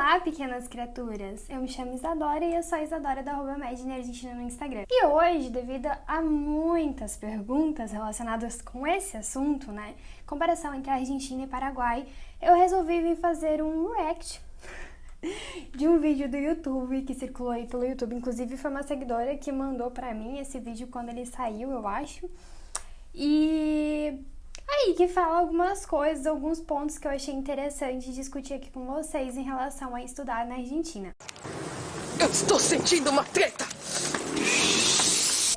Olá, pequenas criaturas! Eu me chamo Isadora e eu sou a Isadora da @Made in Argentina no Instagram. E hoje, devido a muitas perguntas relacionadas com esse assunto, né, comparação entre Argentina e Paraguai, eu resolvi vir fazer um react de um vídeo do YouTube que circulou aí pelo YouTube. Inclusive foi uma seguidora que mandou pra mim esse vídeo quando ele saiu, eu acho. E aí que fala algumas coisas, alguns pontos que eu achei interessante discutir aqui com vocês em relação a estudar na Argentina. Eu estou sentindo uma treta!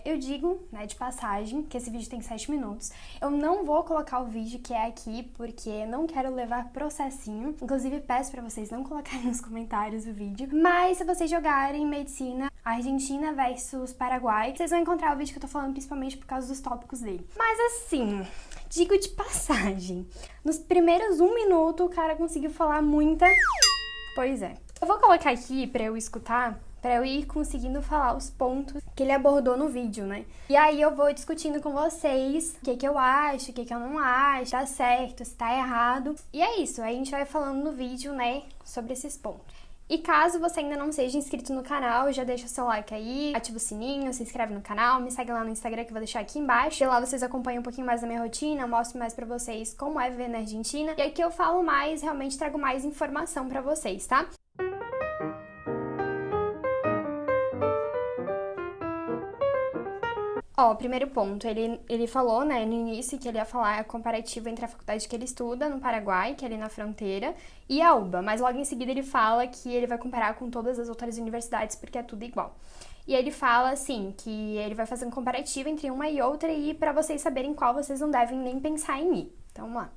Eu digo, né, de passagem, que esse vídeo tem 7 minutos. Eu não vou colocar o vídeo que é aqui, porque não quero levar processinho. Inclusive, peço pra vocês não colocarem nos comentários o vídeo. Mas se vocês jogarem medicina Argentina versus Paraguai, vocês vão encontrar o vídeo que eu tô falando principalmente por causa dos tópicos dele. Mas assim, digo de passagem, nos primeiros 1 minuto o cara conseguiu falar muita... Pois é. Eu vou colocar aqui pra eu escutar, pra eu ir conseguindo falar os pontos que ele abordou no vídeo, né? E aí eu vou discutindo com vocês o que eu acho, o que eu não acho, tá certo, se tá errado. E é isso, aí a gente vai falando no vídeo, né, sobre esses pontos. E caso você ainda não seja inscrito no canal, já deixa o seu like aí, ativa o sininho, se inscreve no canal, me segue lá no Instagram que eu vou deixar aqui embaixo. E lá vocês acompanham um pouquinho mais da minha rotina, eu mostro mais pra vocês como é viver na Argentina. E aqui eu falo mais, realmente trago mais informação pra vocês, tá? Ó, primeiro ponto, ele falou, né, no início que ele ia falar a comparativa entre a faculdade que ele estuda no Paraguai, que é ali na fronteira, e a UBA, mas logo em seguida ele fala que ele vai comparar com todas as outras universidades porque é tudo igual. E ele fala, assim, que ele vai fazer um comparativo entre uma e outra e pra vocês saberem qual vocês não devem nem pensar em ir. Então, vamos lá.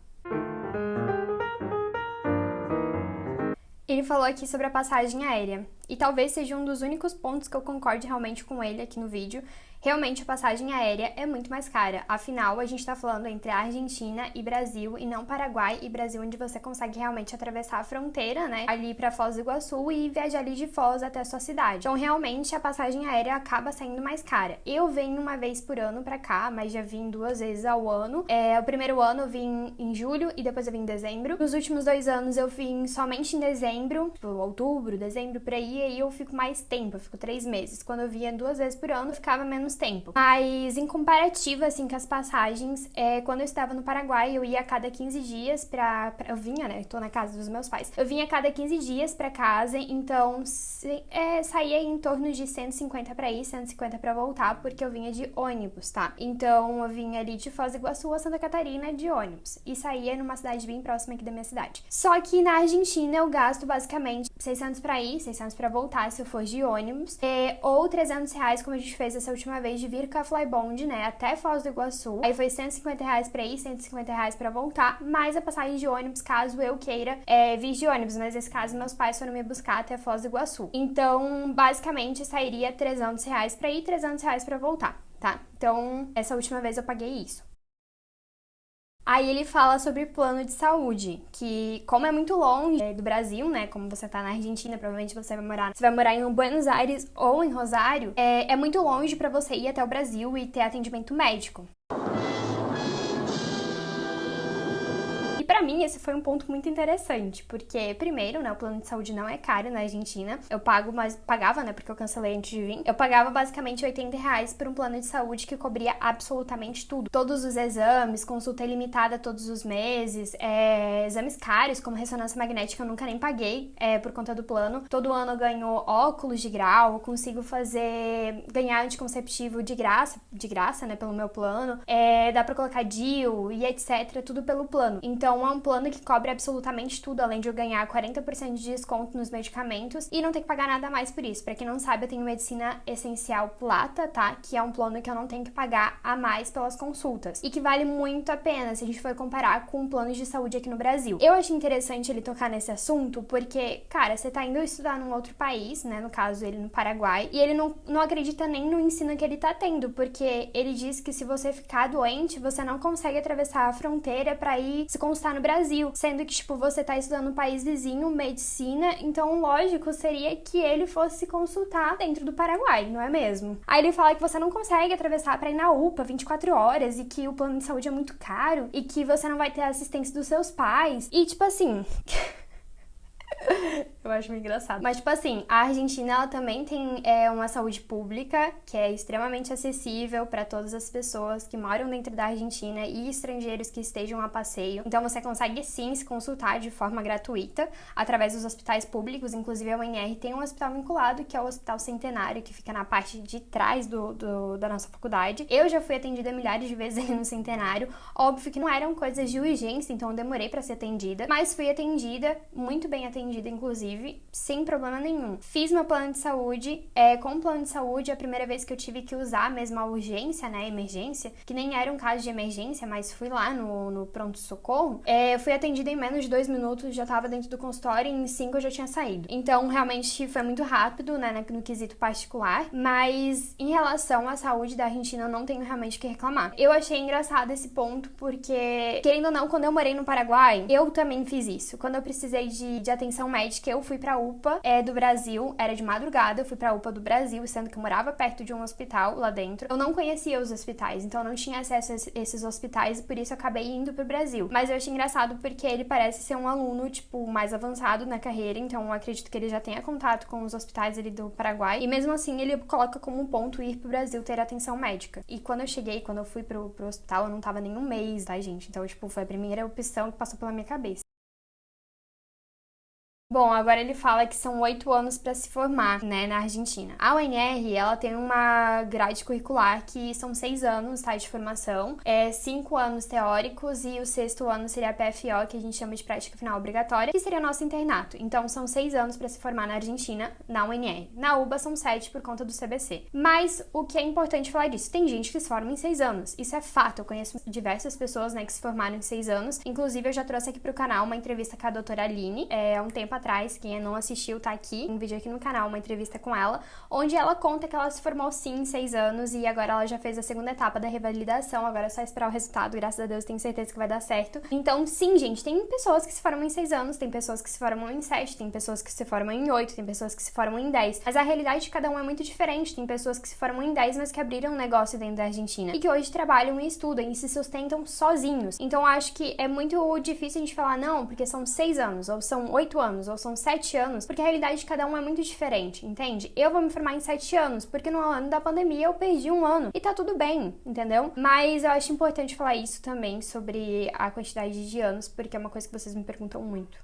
Ele falou aqui sobre a passagem aérea, e talvez seja um dos únicos pontos que eu concorde realmente com ele aqui no vídeo. Realmente a passagem aérea é muito mais cara, afinal a gente tá falando entre a Argentina e Brasil e não Paraguai e Brasil, onde você consegue realmente atravessar a fronteira, né, ali pra Foz do Iguaçu e viajar ali de Foz até a sua cidade. Então realmente a passagem aérea acaba saindo mais cara. Eu venho uma vez por ano pra cá, mas já vim 2 vezes ao ano. O primeiro ano eu vim em julho e depois eu vim em dezembro. Nos últimos 2 anos eu vim somente em dezembro, tipo outubro, dezembro, por aí, e aí eu fico mais tempo, eu fico 3 meses. Quando eu vinha 2 vezes por ano, eu ficava menos tempo. Mas em comparativo, assim, com as passagens, quando eu estava no Paraguai, eu ia a cada 15 dias eu vinha, né, tô na casa dos meus pais. Eu vinha a cada 15 dias pra casa, então saía em torno de 150 pra ir, 150 pra voltar, porque eu vinha de ônibus, tá? Então eu vinha ali de Foz do Iguaçu a Santa Catarina de ônibus, e saía numa cidade bem próxima aqui da minha cidade. Só que na Argentina eu gasto basicamente 600 pra ir, 600 pra voltar, se eu for de ônibus, ou 300 reais, como a gente fez essa última vez, de vir com a Flybond, né, até Foz do Iguaçu. Aí foi 150 reais pra ir, 150 reais pra voltar, mais a passagem de ônibus, caso eu queira vir de ônibus, mas nesse caso meus pais foram me buscar até Foz do Iguaçu. Então, basicamente, sairia 300 reais pra ir, 300 reais pra voltar, tá? Então, essa última vez eu paguei isso. Aí ele fala sobre plano de saúde, que como é muito longe do Brasil, né, como você tá na Argentina, provavelmente você vai morar em Buenos Aires ou em Rosário, é muito longe pra você ir até o Brasil e ter atendimento médico. Pra mim, esse foi um ponto muito interessante, porque, primeiro, né, o plano de saúde não é caro na Argentina. Eu pagava, né, porque eu cancelei antes de vir. Eu pagava basicamente 80 reais por um plano de saúde que cobria absolutamente tudo. Todos os exames, consulta ilimitada todos os meses, exames caros, como ressonância magnética, eu nunca nem paguei por conta do plano. Todo ano eu ganho óculos de grau, consigo ganhar anticonceptivo de graça, né, pelo meu plano. Dá pra colocar DIU e etc, tudo pelo plano. Então, é um plano que cobre absolutamente tudo, além de eu ganhar 40% de desconto nos medicamentos e não ter que pagar nada mais por isso. Pra quem não sabe, eu tenho Medicina Essencial Plata, tá? Que é um plano que eu não tenho que pagar a mais pelas consultas e que vale muito a pena se a gente for comparar com planos de saúde aqui no Brasil. Eu achei interessante ele tocar nesse assunto porque, cara, você tá indo estudar num outro país, né? No caso, ele no Paraguai, e ele não acredita nem no ensino que ele tá tendo, porque ele diz que se você ficar doente, você não consegue atravessar a fronteira pra ir se consultar no Brasil, sendo que, tipo, você tá estudando no país vizinho, medicina, então lógico seria que ele fosse se consultar dentro do Paraguai, não é mesmo? Aí ele fala que você não consegue atravessar pra ir na UPA 24 horas e que o plano de saúde é muito caro e que você não vai ter a assistência dos seus pais e, tipo assim... Eu acho muito engraçado. Mas, tipo assim, a Argentina, ela também tem uma saúde pública que é extremamente acessível para todas as pessoas que moram dentro da Argentina e estrangeiros que estejam a passeio. Então, você consegue, sim, se consultar de forma gratuita através dos hospitais públicos. Inclusive, a UNR tem um hospital vinculado, que é o Hospital Centenário, que fica na parte de trás da nossa faculdade. Eu já fui atendida milhares de vezes ali no Centenário. Óbvio que não eram coisas de urgência, então eu demorei para ser atendida, mas fui atendida, muito bem atendida, inclusive, sem problema nenhum. Fiz meu plano de saúde, com o plano de saúde, a primeira vez que eu tive que usar mesmo a urgência, né, emergência, que nem era um caso de emergência, mas fui lá no pronto-socorro, fui atendida em menos de 2 minutos, já tava dentro do consultório e em 5 eu já tinha saído. Então, realmente, foi muito rápido, né, no quesito particular, mas em relação à saúde da Argentina, eu não tenho realmente o que reclamar. Eu achei engraçado esse ponto, porque, querendo ou não, quando eu morei no Paraguai, eu também fiz isso. Quando eu precisei de atenção médica, eu fui pra UPA do Brasil, era de madrugada, eu fui pra UPA do Brasil, sendo que eu morava perto de um hospital lá dentro. Eu não conhecia os hospitais, então eu não tinha acesso a esses hospitais e por isso eu acabei indo pro Brasil. Mas eu achei engraçado porque ele parece ser um aluno, tipo, mais avançado na carreira, então eu acredito que ele já tenha contato com os hospitais ali do Paraguai. E mesmo assim, ele coloca como um ponto ir pro Brasil ter atenção médica. E quando eu fui pro hospital, eu não tava nem um mês, tá, gente? Então, tipo, foi a primeira opção que passou pela minha cabeça. Bom, agora ele fala que são 8 anos para se formar, né, na Argentina. A UNR, ela tem uma grade curricular que são 6 anos, tá, de formação, 5 anos teóricos e o 6º ano seria a PFO, que a gente chama de prática final obrigatória, que seria o nosso internato. Então, são 6 anos para se formar na Argentina, na UNR. Na UBA são 7 por conta do CBC. Mas o que é importante falar disso? Tem gente que se forma em 6 anos. Isso é fato. Eu conheço diversas pessoas, né, que se formaram em 6 anos. Inclusive, eu já trouxe aqui pro canal uma entrevista com a doutora Aline, há um tempo atrás, quem não assistiu tá aqui, um vídeo aqui no canal, uma entrevista com ela, onde ela conta que ela se formou sim em 6 anos e agora ela já fez a segunda etapa da revalidação, agora é só esperar o resultado, graças a Deus tenho certeza que vai dar certo. Então sim, gente, tem pessoas que se formam em 6 anos, tem pessoas que se formam em 7, tem pessoas que se formam em 8, tem pessoas que se formam em 10, mas a realidade de cada um é muito diferente, tem pessoas que se formam em 10, mas que abriram um negócio dentro da Argentina e que hoje trabalham e estudam e se sustentam sozinhos. Então eu acho que é muito difícil a gente falar não, porque são 6 anos, ou são 8 anos, ou são 7 anos, porque a realidade de cada um é muito diferente, entende? Eu vou me formar em 7 anos, porque no ano da pandemia eu perdi um ano, e tá tudo bem, entendeu? Mas eu acho importante falar isso também, sobre a quantidade de anos, porque é uma coisa que vocês me perguntam muito.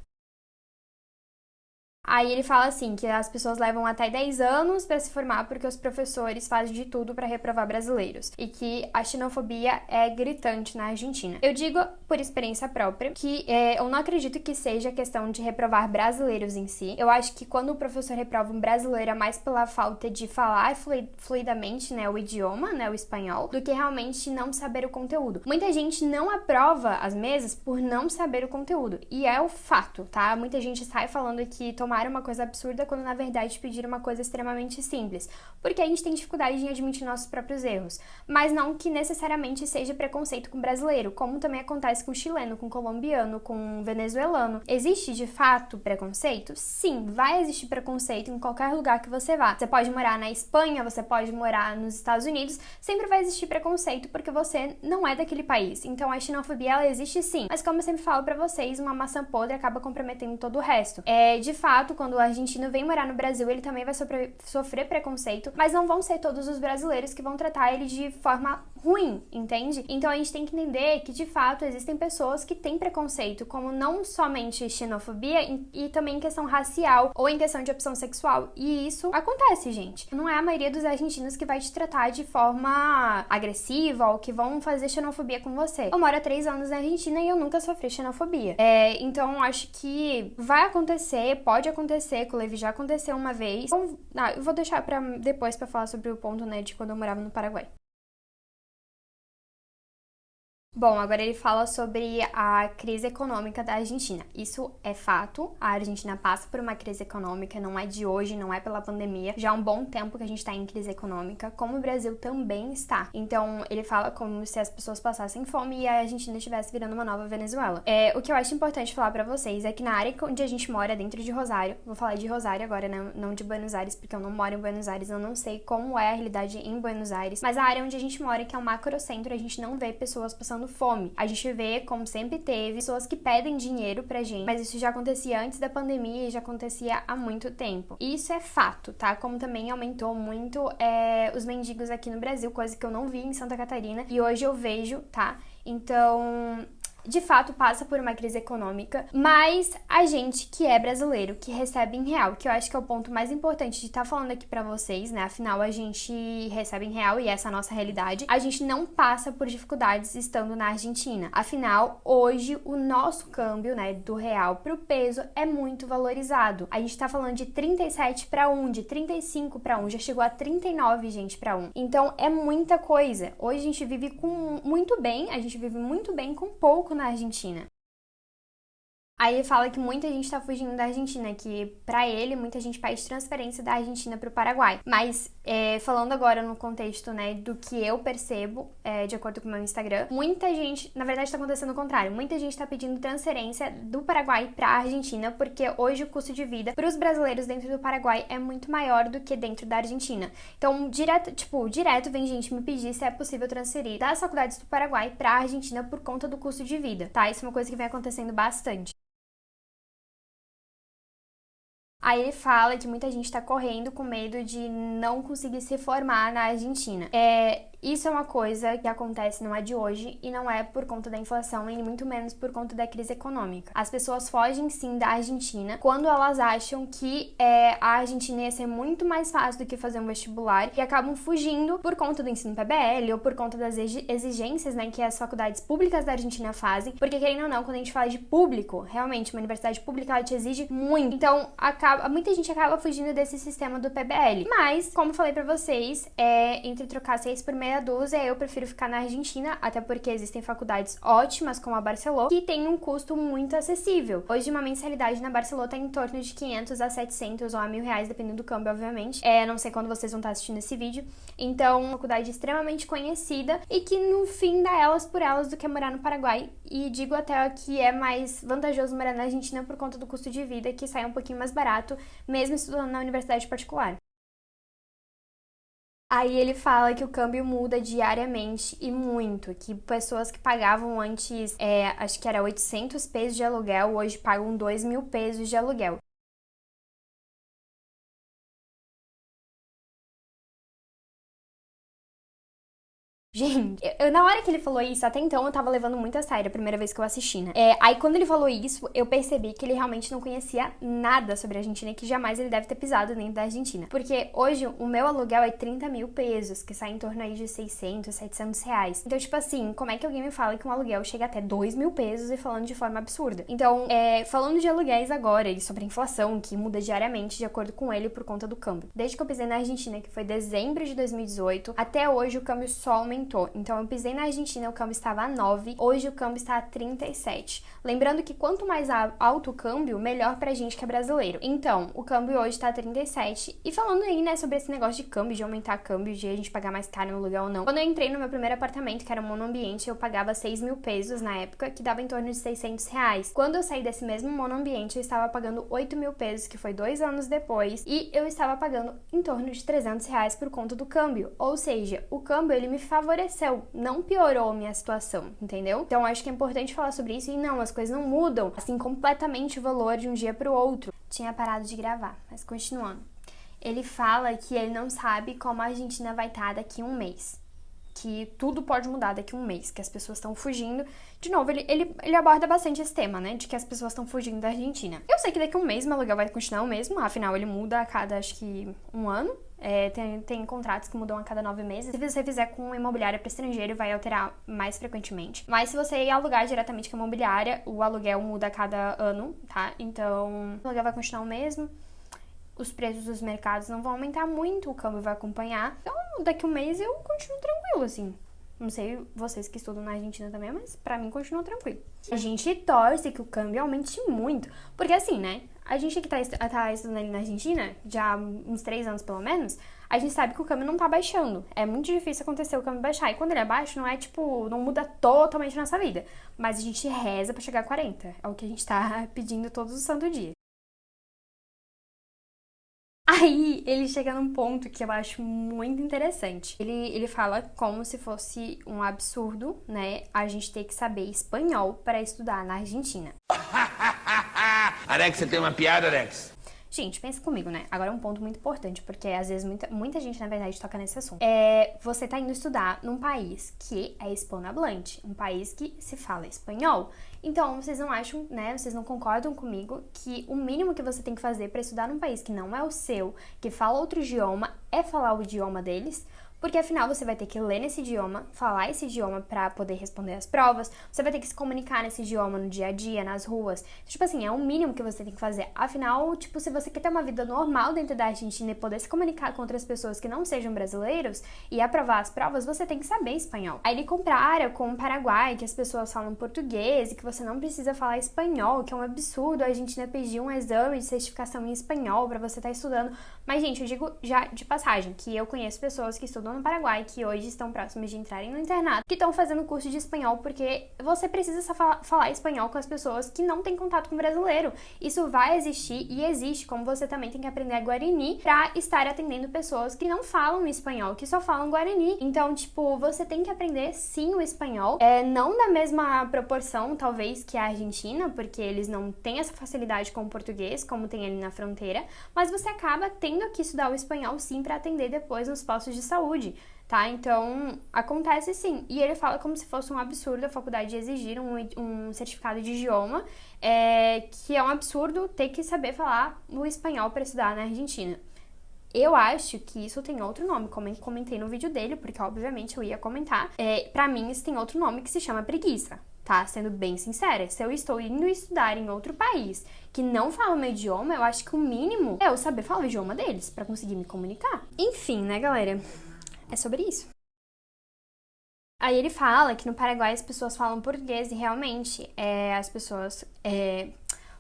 Aí ele fala assim, que as pessoas levam até 10 anos para se formar porque os professores fazem de tudo para reprovar brasileiros e que a xenofobia é gritante na Argentina. Eu digo por experiência própria que eu não acredito que seja questão de reprovar brasileiros em si. Eu acho que quando o professor reprova um brasileiro é mais pela falta de falar fluidamente, né, o idioma, né, o espanhol, do que realmente não saber o conteúdo. Muita gente não aprova as mesas por não saber o conteúdo e é o fato, tá? Muita gente sai falando que tomaram uma coisa absurda quando na verdade pediram uma coisa extremamente simples, porque a gente tem dificuldade em admitir nossos próprios erros, mas não que necessariamente seja preconceito com brasileiro, como também acontece com chileno, com colombiano, com venezuelano. Existe de fato preconceito? Sim, vai existir preconceito em qualquer lugar que você vá. Você pode morar na Espanha, você pode morar nos Estados Unidos, sempre vai existir preconceito porque você não é daquele país. Então a xenofobia ela existe sim, mas como eu sempre falo pra vocês, uma maçã podre acaba comprometendo todo o resto. De fato, quando o argentino vem morar no Brasil, ele também vai sofrer preconceito, mas não vão ser todos os brasileiros que vão tratar ele de forma ruim, entende? Então a gente tem que entender que, de fato, existem pessoas que têm preconceito, como não somente xenofobia e também em questão racial ou em questão de opção sexual. E isso acontece, gente. Não é a maioria dos argentinos que vai te tratar de forma agressiva ou que vão fazer xenofobia com você. Eu moro há 3 anos na Argentina e eu nunca sofri xenofobia. Então acho que vai acontecer, pode acontecer, com o Levi já aconteceu uma vez. Então, eu vou deixar pra depois pra falar sobre o ponto, né, de quando eu morava no Paraguai. Bom, agora ele fala sobre a crise econômica da Argentina. Isso é fato, a Argentina passa por uma crise econômica, não é de hoje, não é pela pandemia. Já há um bom tempo que a gente está em crise econômica, como o Brasil também está. Então, ele fala como se as pessoas passassem fome e a Argentina estivesse virando uma nova Venezuela. O que eu acho importante falar pra vocês é que na área onde a gente mora, dentro de Rosário, vou falar de Rosário agora, né, não de Buenos Aires, porque eu não moro em Buenos Aires, eu não sei como é a realidade em Buenos Aires, mas a área onde a gente mora, que é um macrocentro, a gente não vê pessoas passando passando fome. A gente vê, como sempre teve, pessoas que pedem dinheiro pra gente, mas isso já acontecia antes da pandemia e já acontecia há muito tempo. E isso é fato, tá? Como também aumentou muito os mendigos aqui no Brasil, coisa que eu não vi em Santa Catarina e hoje eu vejo, tá? Então, de fato passa por uma crise econômica, mas a gente que é brasileiro, que recebe em real, que eu acho que é o ponto mais importante de estar falando aqui pra vocês, né? Afinal, a gente recebe em real e essa é a nossa realidade. A gente não passa por dificuldades estando na Argentina. Afinal, hoje o nosso câmbio, né, do real pro peso é muito valorizado. A gente tá falando de 37 para 1, de 35 para 1, já chegou a 39, gente, para 1. Então é muita coisa. Hoje a gente vive muito bem, a gente vive muito bem com pouco na Argentina. Aí ele fala que muita gente tá fugindo da Argentina, que pra ele muita gente pede transferência da Argentina pro Paraguai. Mas falando agora no contexto, né, do que eu percebo, de acordo com o meu Instagram, muita gente, na verdade tá acontecendo o contrário, muita gente tá pedindo transferência do Paraguai pra Argentina, porque hoje o custo de vida pros brasileiros dentro do Paraguai é muito maior do que dentro da Argentina. Então, direto vem gente me pedir se é possível transferir das faculdades do Paraguai pra Argentina por conta do custo de vida, tá? Isso é uma coisa que vem acontecendo bastante. Aí ele fala que muita gente tá correndo com medo de não conseguir se formar na Argentina. Isso é uma coisa que acontece, não é de hoje e não é por conta da inflação e muito menos por conta da crise econômica. As pessoas fogem sim da Argentina quando elas acham que a Argentina ia ser muito mais fácil do que fazer um vestibular e acabam fugindo por conta do ensino PBL ou por conta das exigências, né, que as faculdades públicas da Argentina fazem, porque querendo ou não, quando a gente fala de público, realmente uma universidade pública ela te exige muito. Então, muita gente acaba fugindo desse sistema do PBL. Mas, como falei pra vocês, entre trocar 6 por meia dúzia, eu prefiro ficar na Argentina, até porque existem faculdades ótimas como a Barceló, que tem um custo muito acessível. Hoje, uma mensalidade na Barceló tá em torno de 500 a 700 ou a R$1.000, dependendo do câmbio, obviamente. Não sei quando vocês vão estar assistindo esse vídeo. Então, uma faculdade extremamente conhecida e que, no fim, dá elas por elas do que morar no Paraguai. E digo até que é mais vantajoso morar na Argentina por conta do custo de vida, que sai um pouquinho mais barato, mesmo estudando na universidade particular. Aí ele fala que o câmbio muda diariamente e muito, que pessoas que pagavam antes, acho que era 800 pesos de aluguel, hoje pagam 2.000 pesos de aluguel. Gente, na hora que ele falou isso, até então eu tava levando muito a sério a primeira vez que eu assisti, né? Aí quando ele falou isso, eu percebi que ele realmente não conhecia nada sobre a Argentina, que jamais ele deve ter pisado dentro da Argentina. Porque hoje o meu aluguel é 30.000 pesos, que sai em torno aí de 600, 700 reais. Então, tipo assim, como é que alguém me fala que um aluguel chega até 2.000 pesos e falando de forma absurda? Então, falando de aluguéis agora e sobre a inflação, que muda diariamente de acordo com ele por conta do câmbio. Desde que eu pisei na Argentina, que foi dezembro de 2018, até hoje o câmbio só aumentou. Então eu pisei na Argentina, o câmbio estava a 9, hoje o câmbio está a 37. Lembrando que quanto mais alto o câmbio, melhor pra gente que é brasileiro. Então, o câmbio hoje tá a 37. E falando aí, né, sobre esse negócio de câmbio, de aumentar câmbio, de a gente pagar mais caro no aluguel ou não. Quando eu entrei no meu primeiro apartamento, que era um monoambiente, eu pagava 6.000 pesos na época, que dava em torno de 600 reais. Quando eu saí desse mesmo monoambiente, eu estava pagando 8.000 pesos, que foi 2 anos depois, e eu estava pagando em torno de 300 reais por conta do câmbio. Ou seja, o câmbio, ele me favoreceu, não piorou a minha situação, entendeu? Então acho que é importante falar sobre isso e não, as coisas não mudam assim completamente o valor de um dia pro outro. Tinha parado de gravar, mas continuando. Ele fala que ele não sabe como a Argentina vai estar daqui a um mês. Que tudo pode mudar daqui a um mês, que as pessoas estão fugindo. De novo, ele aborda bastante esse tema, né? De que as pessoas estão fugindo da Argentina. Eu sei que daqui a um mês meu aluguel vai continuar o mesmo, afinal ele muda a cada, acho que, um ano. Tem contratos que mudam a cada 9 meses. Se você fizer com imobiliária para estrangeiro, vai alterar mais frequentemente. Mas se você alugar diretamente com a imobiliária, o aluguel muda a cada ano, tá? Então, o aluguel vai continuar o mesmo. Os preços dos mercados não vão aumentar muito, o câmbio vai acompanhar. Então, daqui a um mês eu continuo tranquilo, assim. Não sei vocês que estudam na Argentina também, mas pra mim continua tranquilo. A gente torce que o câmbio aumente muito, porque assim, né? A gente que tá estudando ali na Argentina, já há uns 3 anos pelo menos, a gente sabe que o câmbio não tá baixando. É muito difícil acontecer o câmbio baixar. E quando ele é baixo, não é tipo, não muda totalmente a nossa vida. Mas a gente reza pra chegar a 40. É o que a gente tá pedindo todos os santos dias. Aí ele chega num ponto que eu acho muito interessante. Ele fala como se fosse um absurdo, né, a gente ter que saber espanhol para estudar na Argentina. Alex, você tem uma piada, Alex? Gente, pensa comigo, né? Agora é um ponto muito importante, porque às vezes muita gente, na verdade, toca nesse assunto. Você tá indo estudar num país que é hispanohablante, um país que se fala espanhol. Então, vocês não acham, né? Vocês não concordam comigo que o mínimo que você tem que fazer para estudar num país que não é o seu, que fala outro idioma, é falar o idioma deles? Porque afinal você vai ter que ler nesse idioma, falar esse idioma pra poder responder as provas, você vai ter que se comunicar nesse idioma no dia a dia, nas ruas. Tipo assim, é o mínimo que você tem que fazer. Afinal, tipo, se você quer ter uma vida normal dentro da Argentina e poder se comunicar com outras pessoas que não sejam brasileiros e aprovar as provas, você tem que saber espanhol. Aí ele compara com o Paraguai, que as pessoas falam português e que você não precisa falar espanhol, que é um absurdo a Argentina pedir um exame de certificação em espanhol pra você estar estudando. Mas, gente, eu digo já de passagem que eu conheço pessoas que estudam no Paraguai, que hoje estão próximas de entrarem no internato, que estão fazendo curso de espanhol porque você precisa falar espanhol com as pessoas que não têm contato com o brasileiro. Isso vai existir e existe, como você também tem que aprender Guarani pra estar atendendo pessoas que não falam espanhol, que só falam Guarani. Então, tipo, você tem que aprender sim o espanhol, não na mesma proporção, talvez, que a Argentina, porque eles não têm essa facilidade com o português, como tem ali na fronteira, mas você acaba tendo que estudar o espanhol sim pra atender depois nos postos de saúde. Tá? Então, acontece sim. E ele fala como se fosse um absurdo a faculdade exigir um certificado de idioma, que é um absurdo ter que saber falar o espanhol para estudar na Argentina. Eu acho que isso tem outro nome, como eu comentei no vídeo dele, porque obviamente eu ia comentar. Pra mim, isso tem outro nome que se chama preguiça. Tá? Sendo bem sincera, se eu estou indo estudar em outro país que não fala o meu idioma, eu acho que o mínimo é eu saber falar o idioma deles pra conseguir me comunicar. Enfim, né, galera? É sobre isso. Aí ele fala que no Paraguai as pessoas falam português e realmente as pessoas...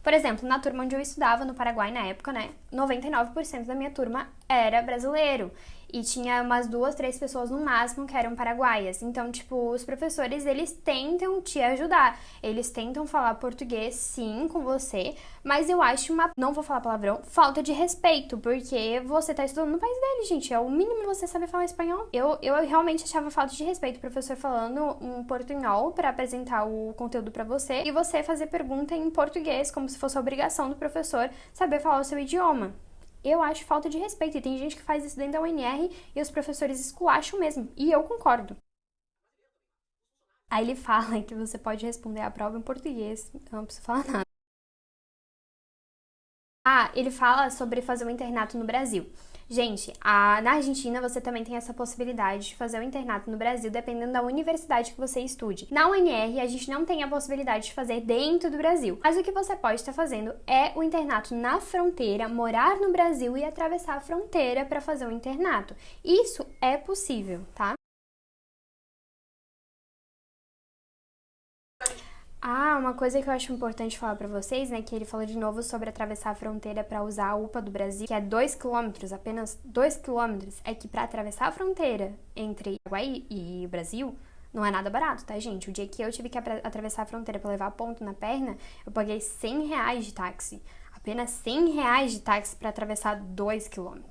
Por exemplo, na turma onde eu estudava no Paraguai na época, né, 99% da minha turma era brasileiro. E tinha umas 2, 3 pessoas no máximo que eram paraguaias. Então, tipo, os professores, eles tentam te ajudar. Eles tentam falar português, sim, com você. Mas eu acho não vou falar palavrão, falta de respeito. Porque você tá estudando no país dele, gente. É o mínimo você saber falar espanhol. Eu realmente achava falta de respeito. O professor falando um portunhol pra apresentar o conteúdo pra você. E você fazer pergunta em português, como se fosse a obrigação do professor saber falar o seu idioma. Eu acho falta de respeito, e tem gente que faz isso dentro da UNR e os professores esculacham mesmo, e eu concordo. Aí ele fala que você pode responder a prova em português, então não preciso falar nada. Ele fala sobre fazer um internato no Brasil. Gente, na Argentina você também tem essa possibilidade de fazer o internato no Brasil, dependendo da universidade que você estude. Na UNR, a gente não tem a possibilidade de fazer dentro do Brasil, mas o que você pode estar fazendo é o internato na fronteira, morar no Brasil e atravessar a fronteira para fazer o internato. Isso é possível, tá? Uma coisa que eu acho importante falar pra vocês, né, que ele falou de novo sobre atravessar a fronteira pra usar a UPA do Brasil, que é 2 km, apenas 2 km, é que pra atravessar a fronteira entre Paraguai e Brasil, não é nada barato, tá, gente? O dia que eu tive que atravessar a fronteira pra levar ponto na perna, eu paguei R$100 de táxi. Apenas R$100 de táxi pra atravessar 2 km.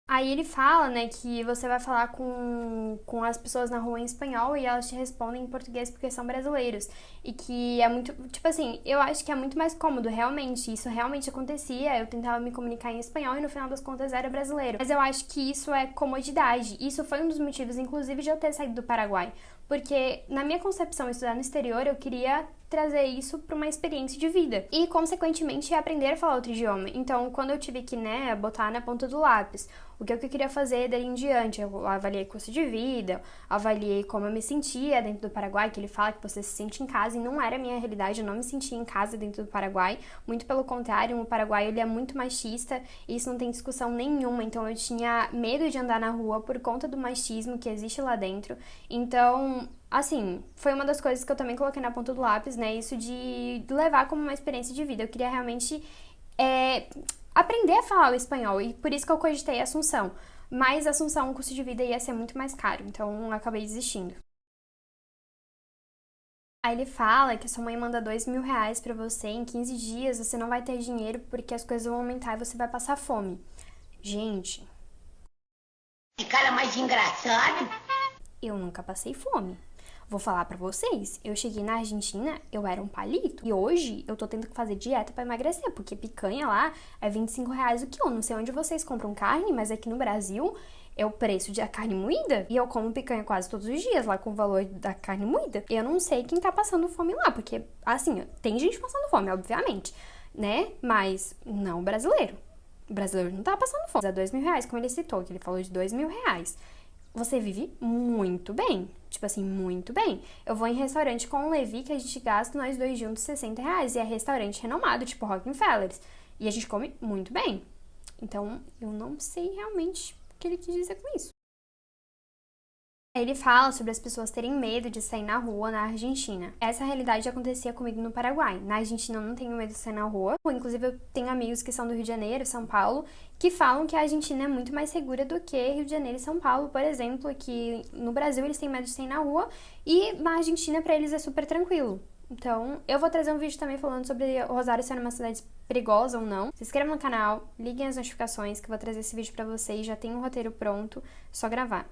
Aí ele fala, né, que você vai falar com as pessoas na rua em espanhol e elas te respondem em português porque são brasileiros. E que é muito, tipo assim, eu acho que é muito mais cômodo, realmente. Isso realmente acontecia, eu tentava me comunicar em espanhol e no final das contas era brasileiro. Mas eu acho que isso é comodidade. Isso foi um dos motivos, inclusive, de eu ter saído do Paraguai. Porque na minha concepção, estudar no exterior, eu queria trazer isso para uma experiência de vida e, consequentemente, aprender a falar outro idioma. Então, quando eu tive que, né, botar na ponta do lápis o que eu queria fazer daí em diante, eu avaliei custo de vida, avaliei como eu me sentia dentro do Paraguai, que ele fala que você se sente em casa, e não era a minha realidade, eu não me sentia em casa dentro do Paraguai, muito pelo contrário, o Paraguai ele é muito machista, e isso não tem discussão nenhuma, então eu tinha medo de andar na rua por conta do machismo que existe lá dentro. Então, assim, foi uma das coisas que eu também coloquei na ponta do lápis, né, isso de levar como uma experiência de vida. Eu queria realmente aprender a falar o espanhol, e por isso que eu cogitei Assunção. Mas Assunção, o custo de vida ia ser muito mais caro, então eu acabei desistindo. Aí ele fala que a sua mãe manda R$ 2.000 pra você, em 15 dias você não vai ter dinheiro porque as coisas vão aumentar e você vai passar fome. Gente, Que cara mais engraçado. eu nunca passei fome. Vou falar pra vocês, eu cheguei na Argentina, eu era um palito. E hoje eu tô tendo que fazer dieta pra emagrecer, porque picanha lá é R$ 25 o quilo. Não sei onde vocês compram carne, mas aqui no Brasil é o preço da carne moída. E eu como picanha quase todos os dias lá com o valor da carne moída. Eu não sei quem tá passando fome lá, porque, assim, tem gente passando fome, obviamente, né? Mas não o brasileiro. O brasileiro não tá passando fome. É R$ 2.000, como ele citou, que ele falou de R$ 2.000. Você vive muito bem. Tipo assim, muito bem. Eu vou em restaurante com o Levi, que a gente gasta nós dois juntos R$ 60. E é restaurante renomado, tipo Rockefeller. E a gente come muito bem. Então, eu não sei realmente o que ele quis dizer com isso. Ele fala sobre as pessoas terem medo de sair na rua na Argentina. Essa realidade acontecia comigo no Paraguai. Na Argentina eu não tenho medo de sair na rua. Inclusive eu tenho amigos que são do Rio de Janeiro, São Paulo, que falam que a Argentina é muito mais segura do que Rio de Janeiro e São Paulo, por exemplo, que no Brasil eles têm medo de sair na rua e na Argentina pra eles é super tranquilo. Então, eu vou trazer um vídeo também falando sobre o Rosário ser uma cidade perigosa ou não. Se inscrevam no canal, liguem as notificações que eu vou trazer esse vídeo pra vocês. Já tem um roteiro pronto, só gravar.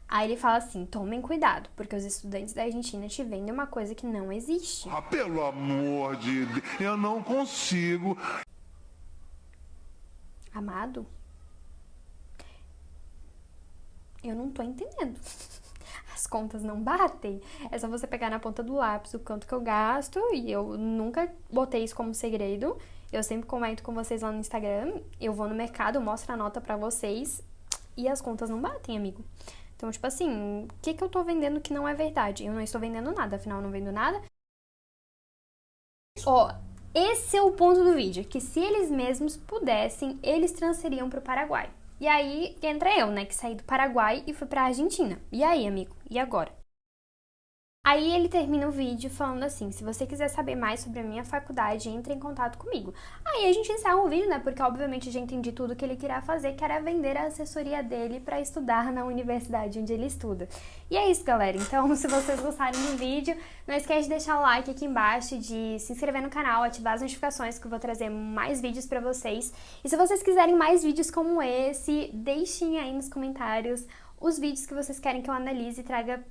Aí ele fala assim, tomem cuidado, porque os estudantes da Argentina te vendem uma coisa que não existe. Ah, pelo amor de Deus, eu não consigo. Amado? Eu não tô entendendo. As contas não batem. É só você pegar na ponta do lápis o quanto que eu gasto, e eu nunca botei isso como segredo. Eu sempre comento com vocês lá no Instagram, eu vou no mercado, eu mostro a nota pra vocês, e as contas não batem, amigo. Então, tipo assim, o que eu tô vendendo que não é verdade? Eu não estou vendendo nada, afinal eu não vendo nada. Ó, esse é o ponto do vídeo, que se eles mesmos pudessem, eles transferiam pro Paraguai. E aí entra eu, né, que saí do Paraguai e fui pra Argentina. E aí, amigo? E agora? Aí ele termina o vídeo falando assim, se você quiser saber mais sobre a minha faculdade, entre em contato comigo. Aí a gente encerra o vídeo, né, porque obviamente eu já entendi tudo que ele queria fazer, que era vender a assessoria dele pra estudar na universidade onde ele estuda. E é isso, galera. Então, se vocês gostarem do vídeo, não esquece de deixar o like aqui embaixo, de se inscrever no canal, ativar as notificações que eu vou trazer mais vídeos pra vocês. E se vocês quiserem mais vídeos como esse, deixem aí nos comentários os vídeos que vocês querem que eu analise e traga,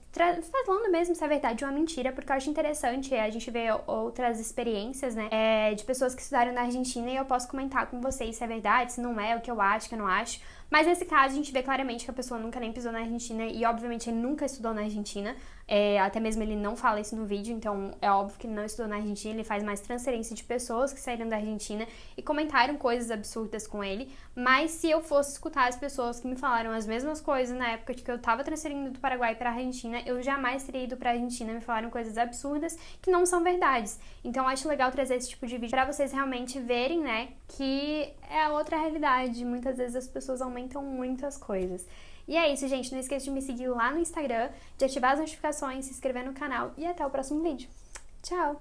falando mesmo se é verdade ou é mentira, porque eu acho interessante a gente ver outras experiências, né, de pessoas que estudaram na Argentina e eu posso comentar com vocês se é verdade, se não é, o que eu acho, o que eu não acho. Mas nesse caso a gente vê claramente que a pessoa nunca nem pisou na Argentina e obviamente ele nunca estudou na Argentina, até mesmo ele não fala isso no vídeo, então é óbvio que ele não estudou na Argentina, ele faz mais transferência de pessoas que saíram da Argentina e comentaram coisas absurdas com ele, mas se eu fosse escutar as pessoas que me falaram as mesmas coisas na época de que eu tava transferindo do Paraguai pra Argentina, eu jamais teria ido pra Argentina, me falaram coisas absurdas que não são verdades. Então acho legal trazer esse tipo de vídeo pra vocês realmente verem, né, que é outra realidade. Muitas vezes as pessoas aumentam muito as coisas. E é isso, gente. Não esqueça de me seguir lá no Instagram, de ativar as notificações, se inscrever no canal e até o próximo vídeo. Tchau!